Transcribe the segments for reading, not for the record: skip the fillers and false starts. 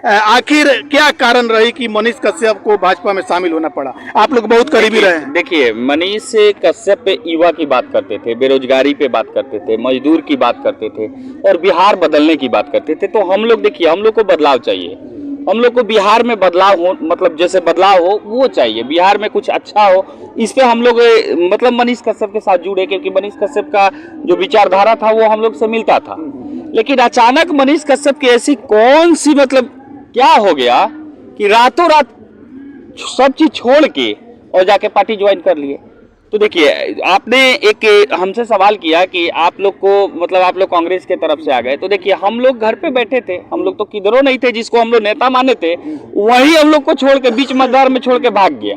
आखिर क्या कारण रही कि मनीष कश्यप को भाजपा में शामिल होना पड़ा? आप लोग बहुत करीबी रहे हैं। देखिए, मनीष कश्यप पे युवा की बात करते थे, बेरोजगारी पे बात करते थे, मजदूर की बात करते थे और बिहार बदलने की बात करते थे। तो हम लोग देखिए, हम लोग को बदलाव चाहिए, हम लोग को बिहार में बदलाव हो, मतलब जैसे बदलाव हो वो चाहिए, बिहार में कुछ अच्छा हो। इस पे हम लोग मतलब मनीष कश्यप के साथ जुड़े, क्योंकि मनीष कश्यप का जो विचारधारा था वो हम लोग से मिलता था। लेकिन अचानक मनीष कश्यप की ऐसी कौन सी मतलब क्या हो गया कि रातों रात सब चीज छोड़ के और जाके पार्टी ज्वाइन कर लिए। तो देखिए, आपने एक हमसे सवाल किया कि आप लोग को मतलब आप लोग कांग्रेस के तरफ से आ गए। तो देखिए, हम लोग घर पे बैठे थे, हम लोग तो किधरों नहीं थे, जिसको हम लोग नेता माने थे वही हम लोग को छोड़ के बीच मझधार में छोड़ के भाग गया।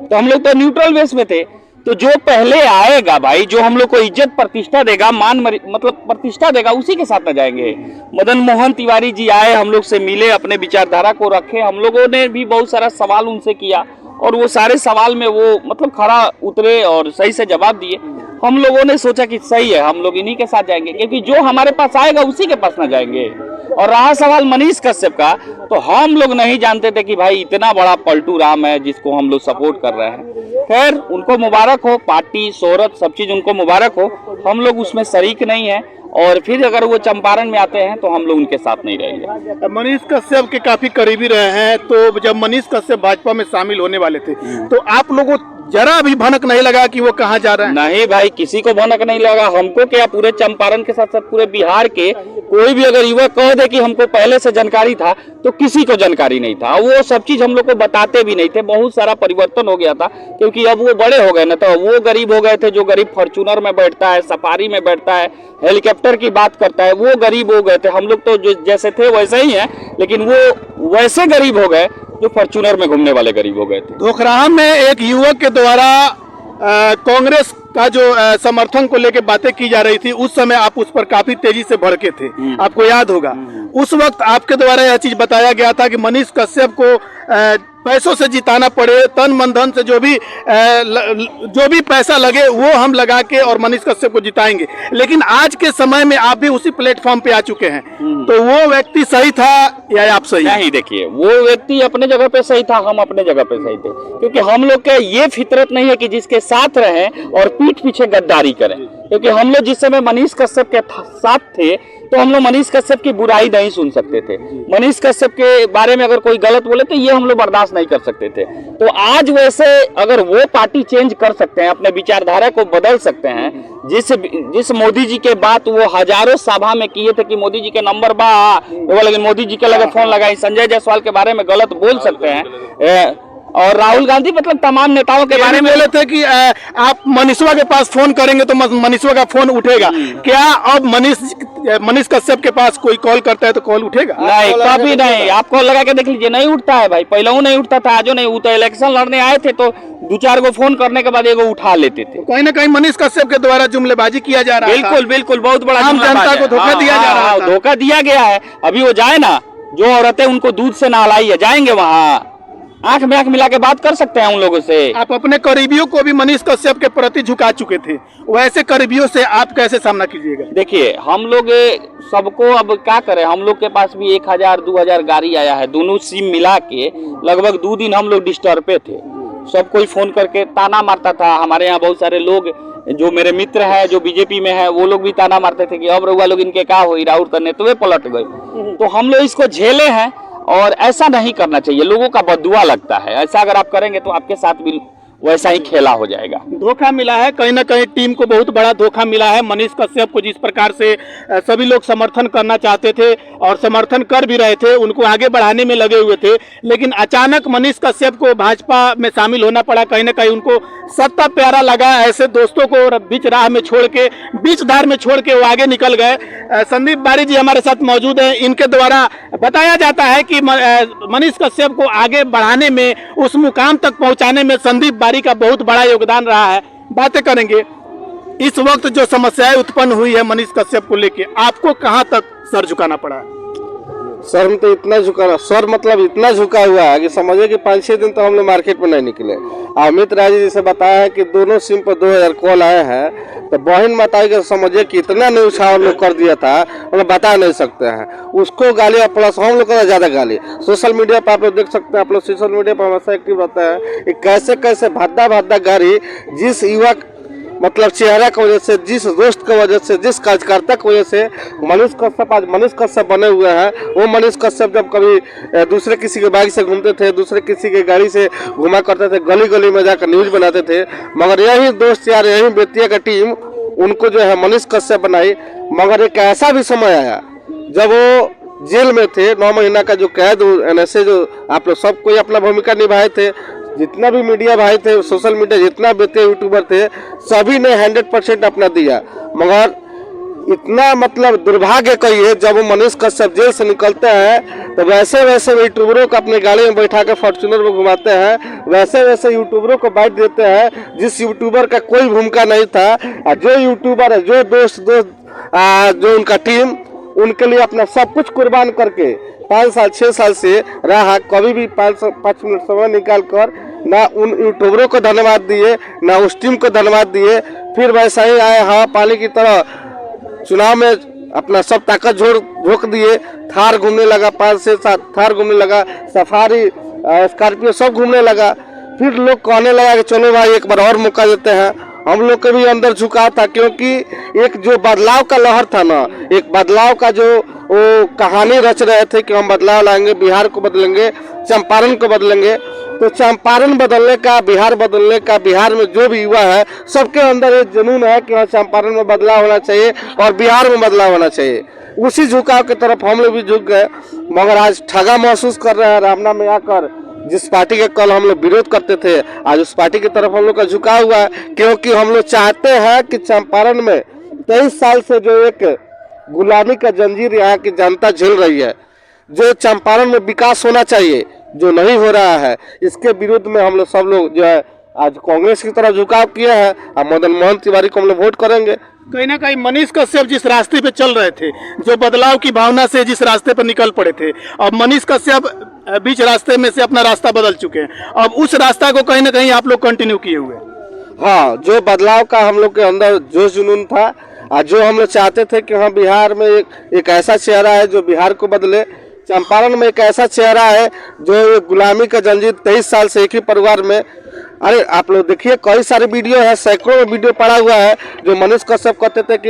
तो हम लोग तो न्यूट्रल बेस में थे। तो जो पहले आएगा भाई, जो हम लोग को इज्जत प्रतिष्ठा देगा, मान मतलब प्रतिष्ठा देगा, उसी के साथ न जाएंगे। मदन मोहन तिवारी जी आए, हम लोग से मिले, अपने विचारधारा को रखे, हम लोगों ने भी बहुत सारा सवाल उनसे किया और वो सारे सवाल में वो मतलब खरा उतरे और सही से जवाब दिए। हम लोगों ने सोचा कि सही है, हम लोग इन्हीं के साथ जाएंगे, क्योंकि जो हमारे पास आएगा उसी के पास ना जाएंगे। और रहा सवाल मनीष कश्यप का, तो हम लोग नहीं जानते थे कि भाई इतना बड़ा पलटू राम है जिसको हम लोग सपोर्ट कर रहे हैं। खैर, उनको मुबारक हो, पार्टी शोहरत सब चीज उनको मुबारक हो, हम लोग उसमें शरीक नहीं है। और फिर अगर वो चंपारण में आते हैं तो हम लोग उनके साथ नहीं रहेंगे। मनीष कश्यप के काफी करीबी रहे हैं, तो जब मनीष कश्यप भाजपा में शामिल होने वाले थे तो आप लोगों जरा भी भनक नहीं लगा कि वो कहाँ जा रहे हैं? नहीं भाई, किसी को भनक नहीं लगा। हमको क्या, पूरे चंपारण के साथ साथ पूरे बिहार के कोई भी अगर युवक कह दे कि हमको पहले से जानकारी था, तो किसी को जानकारी नहीं था। वो सब चीज हम लोग को बताते भी नहीं थे। बहुत सारा परिवर्तन हो गया था, क्योंकि अब वो बड़े हो गए ना, तो वो गरीब हो गए थे। जो गरीब फॉर्च्यूनर में बैठता है, सफारी में बैठता है, हेलीकॉप्टर की बात करता है, वो गरीब हो गए थे। हम लोग तो जो जैसे थे वैसे ही हैं, लेकिन वो वैसे गरीब हो गए जो फॉर्च्यूनर में घूमने वाले गरीब हो गए थे। धोखराम में एक युवक के द्वारा कांग्रेस का जो समर्थन को लेकर बातें की जा रही थी, उस समय आप उस पर काफी तेजी से भड़के थे, आपको याद होगा। उस वक्त आपके द्वारा यह चीज बताया गया था कि मनीष कश्यप को पैसों से जिताना पड़े, तन मन धन से जो भी पैसा लगे वो हम लगा के और मनीष कश्यप को जिताएंगे। लेकिन आज के समय में आप भी उसी प्लेटफॉर्म पे आ चुके हैं, तो वो व्यक्ति सही था या आप सही? नहीं, देखिए, वो व्यक्ति अपने जगह पे सही था, हम अपने जगह पे सही थे। क्योंकि हम लोग के ये फितरत नहीं है कि जिसके साथ रहें और पीठ पीछे गद्दारी करें। क्योंकि हम लोग जिस समय मनीष कश्यप के साथ थे, तो हम लोग मनीष कश्यप की बुराई नहीं सुन सकते थे। मनीष कश्यप के बारे में अगर कोई गलत बोले तो ये हम लोग बर्दाश्त नहीं कर सकते थे। तो आज वैसे अगर वो पार्टी चेंज कर सकते हैं, अपने विचारधारा को बदल सकते हैं, जिस मोदी जी के बात वो हजारों सभा में किए थे कि मोदी जी के नंबर वो, लेकिन मोदी जी के लगे फोन लगाई, संजय जायसवाल के बारे में गलत बोल सकते हैं, और राहुल गांधी मतलब तमाम नेताओं के बारे में बोले थे कि आप मनीषवा के पास फोन करेंगे तो मनीषवा का फोन उठेगा। क्या अब मनीष कश्यप के पास कोई कॉल करता है तो कॉल उठेगा? नहीं, कभी नहीं। आप कॉल लगा के देख लीजिए, नहीं उठता है भाई। पहले वो नहीं उठता था, आजो नहीं। वो तो इलेक्शन लड़ने आए थे तो 2-4 को फोन करने के बाद एगो उठा लेते थे। कहीं ना कहीं मनीष कश्यप के द्वारा जुमलेबाजी किया जा रहा है। बिल्कुल बिल्कुल, बहुत बड़ा आम जनता को धोखा दिया जा रहा है। धोखा दिया गया है। अभी वो जाए ना, जो औरतें उनको दूध से नहलाई है, जाएंगे वहाँ, आंख में आंख मिला के बात कर सकते हैं उन लोगों से। आप अपने करीबियों को भी मनीष कश्यप के प्रति झुका चुके थे, वैसे करीबियों से आप कैसे सामना कीजिएगा? देखिए, हम लोग सबको अब क्या करें, हम लोग के पास भी 1000-2000 गाड़ी आया है, दोनों सिम मिला के लगभग 2 दिन हम लोग डिस्टर्ब पे थे। सब कोई फोन करके ताना मारता था। हमारे यहाँ बहुत सारे लोग जो मेरे मित्र हैं, जो बीजेपी में है, वो लोग भी ताना मारते थे कि अब रउआ लोग इनके क्या हो, राहुल करने तो वे पलट गए। तो हम लोग इसको झेले हैं, और ऐसा नहीं करना चाहिए। लोगों का बदुआ लगता है, ऐसा अगर आप करेंगे तो आपके साथ भी वैसा ही खेला हो जाएगा। धोखा मिला है, कहीं ना कहीं टीम को बहुत बड़ा धोखा मिला है। मनीष कश्यप को जिस प्रकार से सभी लोग समर्थन करना चाहते थे और समर्थन कर भी रहे थे, उनको आगे बढ़ाने में लगे हुए थे, लेकिन अचानक मनीष कश्यप को भाजपा में शामिल होना पड़ा। कहीं ना कहीं उनको सत्ता प्यारा लगा, ऐसे दोस्तों को बीच राह में छोड़ के, बीच धार में छोड़ के वो आगे निकल गए। संदीप बारी जी हमारे साथ मौजूद हैं। इनके द्वारा बताया जाता है कि मनीष कश्यप को आगे बढ़ाने में, उस मुकाम तक पहुंचाने में संदीप बारी का बहुत बड़ा योगदान रहा है। बातें करेंगे। इस वक्त जो समस्याएं उत्पन्न हुई है मनीष कश्यप को लेके, आपको कहां तक सर झुकाना पड़ा? सर में तो इतना झुका, सर मतलब इतना झुका हुआ है कि समझिए कि 5-6 दिन तो हम लोग मार्केट में नहीं निकले। अमित राय जी जैसे बताया है कि दोनों सिम पर 2000 कॉल आए हैं, तो बहन माताई के समझिए कि इतना न्यूछावर लोग कर दिया था, हम लोग बता नहीं सकते हैं। उसको गाली प्लस हम लोग का ज़्यादा गाली। सोशल मीडिया पर आप लोग देख सकते हैं, आप लोग सोशल मीडिया पर हमेशा एक्टिव रहता है कि कैसे कैसे भद्दा भद्दा गाली जिस युवा मतलब चेहरा की वजह से, जिस दोस्त की वजह से, जिस कार्यकर्ता की वजह से मनीष कश्यप आज मनीष कश्यप बने हुए हैं। वो मनीष कश्यप जब कभी दूसरे किसी के बाइक से घूमते थे, दूसरे किसी के गाड़ी से घुमा करते थे, गली गली में जाकर न्यूज बनाते थे, मगर यही दोस्त यार, यही बेतिया का टीम उनको जो है मनीष कश्यप बनाई। मगर एक ऐसा भी समय आया जब वो जेल में थे, 9 महीना का जो कैद, ऐसे जो आप लोग सब कोई अपना भूमिका निभाए थे, जितना भी मीडिया भाई थे, सोशल मीडिया जितना बेते यूट्यूबर थे, सभी ने 100% अपना दिया। मगर इतना मतलब दुर्भाग्य कहिए, जब वो मनीष कश्यप जेल से निकलते हैं तो वैसे वैसे यूट्यूबरों को अपने गाड़ी में बैठा कर फॉर्च्यूनर में घुमाते हैं, वैसे वैसे यूट्यूबरों को बाइट देते हैं जिस यूट्यूबर का कोई भूमिका नहीं था। और जो यूट्यूबर है, जो दोस्त जो उनका टीम, उनके लिए अपना सब कुछ कुर्बान करके 5 साल 6 साल से रहा, कभी भी 5 मिनट समय निकाल कर ना उन यूट्यूबरों को धन्यवाद दिए, ना उस टीम को धन्यवाद दिए। फिर वैसा ही आए हवा पानी की तरह चुनाव में अपना सब ताकत झोंक दिए। थार घूमने लगा, 5 से 7 थार घूमने लगा, सफारी स्कॉर्पियो सब घूमने लगा। फिर लोग कहने लगा कि चलो भाई एक बार और मौका देते हैं। हम लोग के भी अंदर झुकाव था, क्योंकि एक जो बदलाव का लहर था ना, एक बदलाव का जो वो कहानी रच रहे थे कि हम बदलाव लाएंगे, बिहार को बदलेंगे, चंपारण को बदलेंगे। तो चंपारण बदलने का, बिहार बदलने का, बिहार में जो भी युवा है सबके अंदर एक जुनून है कि हाँ चंपारण में बदलाव होना चाहिए और बिहार में बदलाव होना चाहिए। उसी झुकाव की तरफ हम लोग भी झुक गए। मगर आज ठगा महसूस कर रहे हैं रामना में आकर। जिस पार्टी के कल हम लोग विरोध करते थे, आज उस पार्टी की तरफ हम लोग का झुकाव हुआ है, क्योंकि हम लोग चाहते हैं कि चंपारण में 23 साल से जो एक गुलामी का जंजीर यहाँ की जनता झेल रही है, जो चंपारण में विकास होना चाहिए, जो नहीं हो रहा है, इसके विरुद्ध में हम लोग सब लोग जो है आज कांग्रेस की तरफ झुकाव किया है। और मदन मोहन तिवारी को हम लोग वोट करेंगे। कहीं ना कहीं मनीष कश्यप जिस रास्ते पे चल रहे थे, जो बदलाव की भावना से जिस रास्ते पर निकल पड़े थे, अब मनीष कश्यप बीच रास्ते में से अपना रास्ता बदल चुके हैं। अब उस रास्ता को कहीं ना कहीं आप लोग कंटिन्यू किए हुए। हाँ, जो बदलाव का हम लोग के अंदर जोश जुनून था और जो हम लोग चाहते थे कि हाँ बिहार में एक ऐसा चेहरा है जो बिहार को बदले, चंपारण में एक ऐसा चेहरा है जो गुलामी का जंजीर 23 साल से एक ही परिवार में। अरे आप लोग देखिए, कई सारे वीडियो है, सैकड़ों में वीडियो पड़ा हुआ है जो मनीष कश्यप कहते थे कि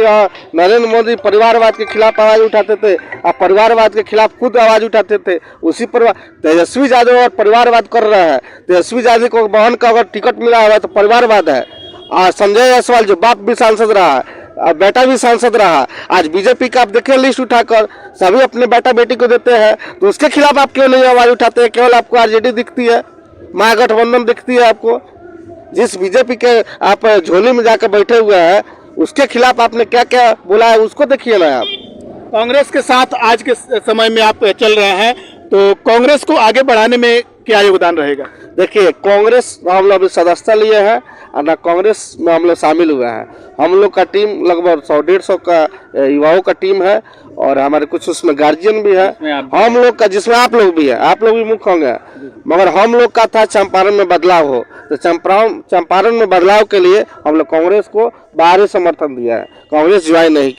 नरेंद्र मोदी परिवारवाद के खिलाफ आवाज उठाते थे और परिवारवाद के खिलाफ खुद आवाज उठाते थे। उसी परिवार तेजस्वी यादव और परिवारवाद कर रहा है। तेजस्वी यादव को बहन का अगर टिकट मिला हुआ है तो परिवारवाद है। और संजय जायसवाल जो बाप भी सांसद रहा है, बेटा भी सांसद रहा, आज बीजेपी का आप देखिए लिस्ट उठाकर सभी अपने बेटा बेटी को देते हैं, तो उसके खिलाफ आप क्यों नहीं आवाज उठाते हैं? केवल आपको आरजेडी दिखती है, महागठबंधन दिखती है आपको। जिस बीजेपी के आप झोली में जाकर बैठे हुए हैं, उसके खिलाफ आपने क्या क्या बोला है उसको देखिए ना। आप कांग्रेस के साथ आज के समय में आप चल रहे हैं, तो कांग्रेस को आगे बढ़ाने में क्या योगदान रहेगा? देखिए, कांग्रेस हम लोग अभी सदस्यता लिए हैं और ना कांग्रेस में हम लोग शामिल हुए हैं। हम लोग का टीम लगभग 100-150 का युवाओं का टीम है और हमारे कुछ उसमें गार्जियन भी है। हम लोग का, जिसमें आप लोग भी है, आप लोग भी मुख्य होंगे। मगर हम लोग का था चंपारण में बदलाव हो, तो चंपारण में बदलाव के लिए हम लोग कांग्रेस को बाहरी समर्थन दिया है, कांग्रेस ज्वाइन नहीं की।